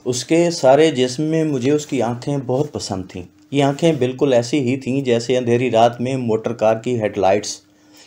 اس کے سارے جسم میں مجھے اس کی آنکھیں بہت پسند تھیں۔ یہ آنکھیں بالکل ایسی ہی تھیں جیسے اندھیری رات میں موٹر کار کی ہیڈ لائٹس،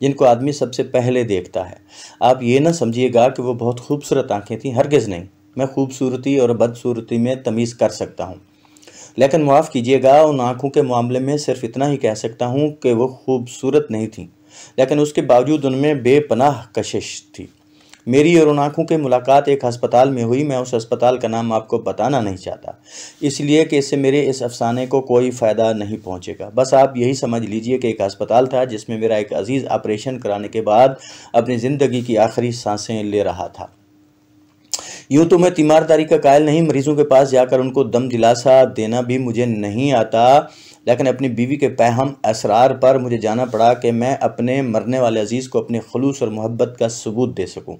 جن کو آدمی سب سے پہلے دیکھتا ہے۔ آپ یہ نہ سمجھیے گا کہ وہ بہت خوبصورت آنکھیں تھیں، ہرگز نہیں۔ میں خوبصورتی اور بدصورتی میں تمیز کر سکتا ہوں، لیکن معاف کیجیے گا، ان آنکھوں کے معاملے میں صرف اتنا ہی کہہ سکتا ہوں کہ وہ خوبصورت نہیں تھیں، لیکن اس کے باوجود ان میں بے پناہ کشش تھی۔ میری اور ان آنکھوں کی ملاقات ایک ہسپتال میں ہوئی۔ میں اس ہسپتال کا نام آپ کو بتانا نہیں چاہتا، اس لیے کہ اس سے میرے اس افسانے کو کوئی فائدہ نہیں پہنچے گا۔ بس آپ یہی سمجھ لیجئے کہ ایک ہسپتال تھا جس میں میرا ایک عزیز آپریشن کرانے کے بعد اپنی زندگی کی آخری سانسیں لے رہا تھا۔ یوں تو میں تیمارداری کا قائل نہیں، مریضوں کے پاس جا کر ان کو دم دلاسا دینا بھی مجھے نہیں آتا، لیکن اپنی بیوی کے پیہم اسرار پر مجھے جانا پڑا کہ میں اپنے مرنے والے عزیز کو اپنے خلوص اور محبت کا ثبوت دے سکوں۔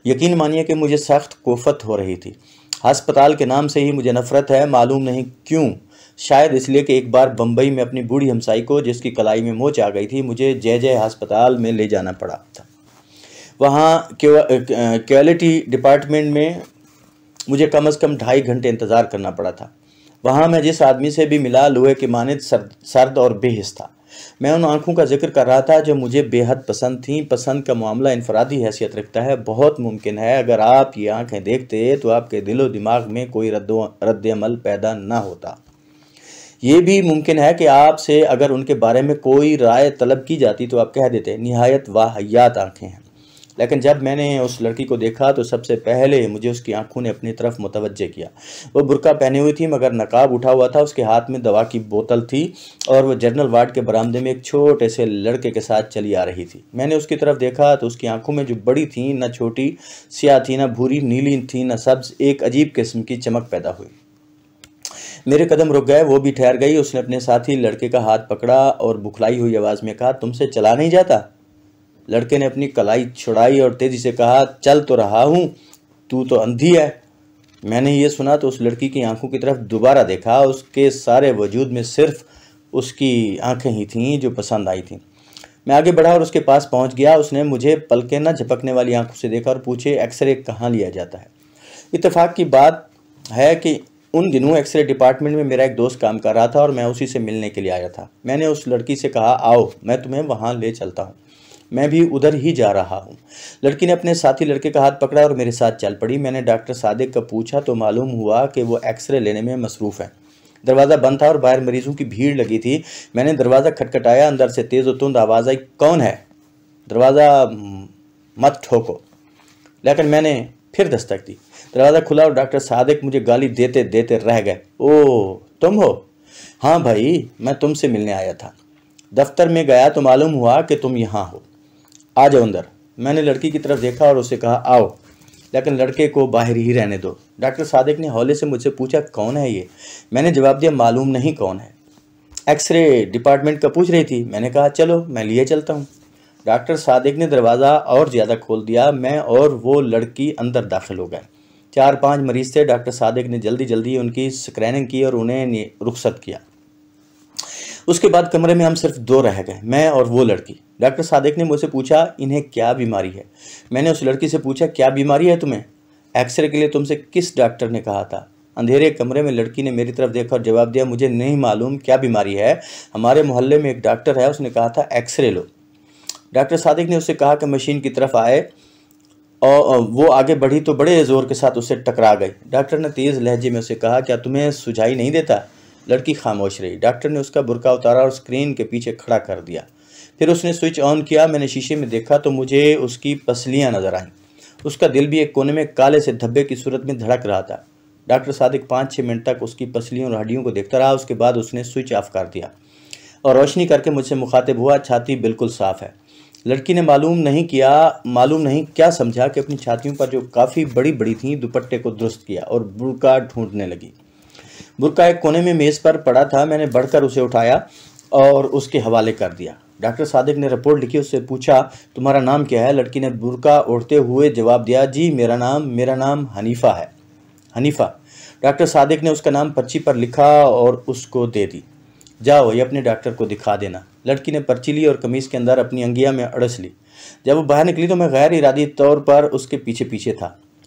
یقین مانیے کہ مجھے سخت کوفت ہو رہی تھی۔ ہسپتال کے نام سے ہی مجھے نفرت ہے، معلوم نہیں کیوں۔ شاید اس لیے کہ ایک بار بمبئی میں اپنی بوڑھی ہمسائی کو، جس کی کلائی میں موچ آ گئی تھی، مجھے جے جے ہسپتال میں لے جانا پڑا تھا۔ وہاں کیوالٹی ڈپارٹمنٹ میں مجھے کم از کم 2.5 گھنٹے انتظار کرنا پڑا تھا۔ وہاں میں جس آدمی سے بھی ملا لوہے کے مانند سرد اور بے حس تھا۔ میں ان آنکھوں کا ذکر کر رہا تھا جو مجھے بے حد پسند تھیں۔ پسند کا معاملہ انفرادی حیثیت رکھتا ہے۔ بہت ممکن ہے اگر آپ یہ آنکھیں دیکھتے تو آپ کے دل و دماغ میں کوئی رد عمل پیدا نہ ہوتا۔ یہ بھی ممکن ہے کہ آپ سے اگر ان کے بارے میں کوئی رائے طلب کی جاتی تو آپ کہہ دیتے نہایت واہیات آنکھیں ہیں۔ لیکن جب میں نے اس لڑکی کو دیکھا تو سب سے پہلے مجھے اس کی آنکھوں نے اپنی طرف متوجہ کیا۔ وہ برقع پہنے ہوئی تھی مگر نقاب اٹھا ہوا تھا، اس کے ہاتھ میں دوا کی بوتل تھی اور وہ جنرل وارڈ کے برآمدے میں ایک چھوٹے سے لڑکے کے ساتھ چلی آ رہی تھی۔ میں نے اس کی طرف دیکھا تو اس کی آنکھوں میں جو بڑی تھیں، نہ چھوٹی سیاہ تھی، نہ بھوری نیلی تھی، نہ سبز، ایک عجیب قسم کی چمک پیدا ہوئی۔ میرے قدم رک گئے، وہ بھی ٹھہر گئی۔ اس نے اپنے ساتھی لڑکے کا ہاتھ پکڑا اور بکھلائی ہوئی آواز میں کہا، تم سے چلا نہیں جاتا؟ لڑکے نے اپنی کلائی چھڑائی اور تیزی سے کہا، چل تو رہا ہوں، تو اندھی ہے۔ میں نے یہ سنا تو اس لڑکی کی آنکھوں کی طرف دوبارہ دیکھا۔ اس کے سارے وجود میں صرف اس کی آنکھیں ہی تھیں جو پسند آئی تھیں۔ میں آگے بڑھا اور اس کے پاس پہنچ گیا۔ اس نے مجھے پلکیں نہ جھپکنے والی آنکھوں سے دیکھا اور پوچھے، ایکس رے کہاں لیا جاتا ہے؟ اتفاق کی بات ہے کہ ان دنوں ایکس رے ڈپارٹمنٹ میں میرا ایک دوست کام کر رہا تھا اور میں اسی سے ملنے کے لیے آیا تھا۔ میں نے اس لڑکی سے کہا، آؤ میں تمہیں وہاں لے چلتا ہوں، میں بھی ادھر ہی جا رہا ہوں۔ لڑکی نے اپنے ساتھی لڑکے کا ہاتھ پکڑا اور میرے ساتھ چل پڑی۔ میں نے ڈاکٹر صادق کا پوچھا تو معلوم ہوا کہ وہ ایکس رے لینے میں مصروف ہیں۔ دروازہ بند تھا اور باہر مریضوں کی بھیڑ لگی تھی۔ میں نے دروازہ کھٹکھٹایا، اندر سے تیز و تند آواز آئی، کون ہے؟ دروازہ مت ٹھوکو۔ لیکن میں نے پھر دستک دی۔ دروازہ کھلا اور ڈاکٹر صادق مجھے گالی دیتے دیتے رہ گئے، اوہ تم ہو؟ ہاں بھائی، میں تم سے ملنے آیا تھا۔ دفتر میں گیا تو معلوم ہوا کہ تم یہاں ہو، آ جاؤ اندر۔ میں نے لڑکی کی طرف دیکھا اور اسے کہا، آؤ، لیکن لڑکے کو باہر ہی رہنے دو۔ ڈاکٹر صادق نے ہولے سے مجھ سے پوچھا، کون ہے یہ؟ میں نے جواب دیا، معلوم نہیں کون ہے۔ ایکس رے ڈپارٹمنٹ کا پوچھ رہی تھی؟ میں نے کہا، چلو میں لیے چلتا ہوں۔ ڈاکٹر صادق نے دروازہ اور زیادہ کھول دیا۔ میں اور وہ لڑکی اندر داخل ہو گئے۔ 4-5 مریض تھے۔ ڈاکٹر صادق نے جلدی جلدی ان کی اسکریننگ کی اور انہیں رخصت کیا۔ اس کے بعد کمرے میں ہم صرف 2 رہ گئے، میں اور وہ لڑکی۔ ڈاکٹر صادق نے مجھ سے پوچھا، انہیں کیا بیماری ہے؟ میں نے اس لڑکی سے پوچھا، کیا بیماری ہے تمہیں؟ ایکس رے کے لیے تم سے کس ڈاکٹر نے کہا تھا؟ اندھیرے کمرے میں لڑکی نے میری طرف دیکھا اور جواب دیا، مجھے نہیں معلوم کیا بیماری ہے، ہمارے محلے میں ایک ڈاکٹر ہے، اس نے کہا تھا ایکس رے لو۔ ڈاکٹر صادق نے اس سے کہا کہ مشین کی طرف آئے، اور وہ آگے بڑھی تو بڑے زور کے ساتھ اسے ٹکرا گئی۔ ڈاکٹر نے تیز لہجے میں اسے کہا، کیا تمہیں سجائی نہیں دیتا؟ لڑکی خاموش رہی۔ ڈاکٹر نے اس کا برقع اتارا اور اسکرین کے پیچھے کھڑا کر دیا۔ پھر اس نے سوئچ آن کیا۔ میں نے شیشے میں دیکھا تو مجھے اس کی پسلیاں نظر آئیں۔ اس کا دل بھی ایک کونے میں کالے سے دھبے کی صورت میں دھڑک رہا تھا۔ ڈاکٹر صادق 5-6 منٹ تک اس کی پسلیوں اور ہڈیوں کو دیکھتا رہا۔ اس کے بعد اس نے سوئچ آف کر دیا اور روشنی کر کے مجھ سے مخاطب ہوا، چھاتی بالکل صاف ہے۔ لڑکی نے معلوم نہیں کیا سمجھا کہ اپنی چھاتیوں پر جو کافی بڑی بڑی تھیں دوپٹے کو درست کیا اور برقع ڈھونڈنے لگی۔ برقع ایک کونے میں میز پر پڑا تھا۔ میں نے بڑھ کر اسے اٹھایا اور اس کے حوالے کر دیا۔ ڈاکٹر صادق نے رپورٹ لکھی۔ اس سے پوچھا، تمہارا نام کیا ہے؟ لڑکی نے برقع اوڑھتے ہوئے جواب دیا، جی میرا نام حنیفہ ہے۔ حنیفہ۔ ڈاکٹر صادق نے اس کا نام پرچی پر لکھا اور اس کو دے دی۔ جاؤ یہ اپنے ڈاکٹر کو دکھا دینا۔ لڑکی نے پرچی لی اور قمیص کے اندر اپنی انگیا میں اڑس لی۔ جب وہ باہر نکلی تو میں غیر ارادی طور پر اس کے پیچھے پیچھے تھا۔